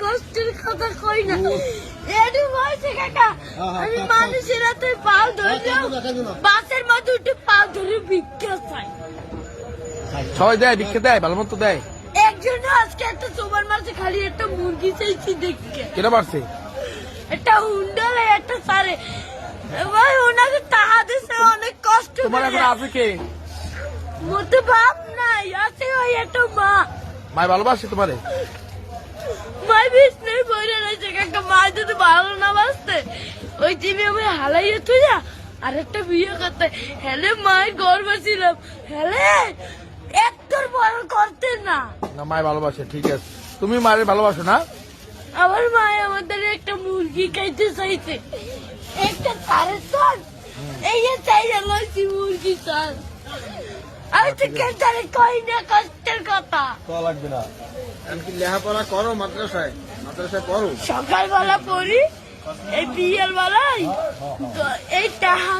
কষ্টের কথা কই না এডি বয়সে কাকা আমি মানুষের হাতে পাও ধরে বাসের মধ্যে উঠে পাও ধরে ভিক্ষা চাই সবাই দেয় ভিক্ষা দেয় ভালো মতো দেয় একজন আজকে একটা সুপার মার্কেটে খালি একটা মুরগি চাইছি দেখকে কেনা পারছে একটা হুন্ডালে একটা সারে ভাই ওনাকে টাকা দিছে অনেক কষ্ট তোমার এখন আছে কে মতো বাপ নাই আছে ওই একটা মা মাই ভালোবাসে তোমারে মাই বিষ্ণু বইরে রয়েছে কাকা মা যদি ভালো না বাসতে ওই টিভি আমি হালাইয়ে তুই আর একটা বিয়ে করতে হেলে মায়ের গর্ব ছিলাম হেলে একটার বড় করতে না না মাই ভালোবাসে ঠিক আছে তুমি মায়ের ভালোবাসো না আমার মা আমাদের একটা মুরগি খাইতে চাইছে একটা সাড়ে চার এই চাই লইছি মুরগি চাল আমি তো কেন্দ্রে কই না কষ্টের কথা লাগবে না এমনকি লেখাপড়া করো মাদ্রাসায় পড়ো সকালবেলা পড়ি এই বিয়ের বেলায় এই টাকা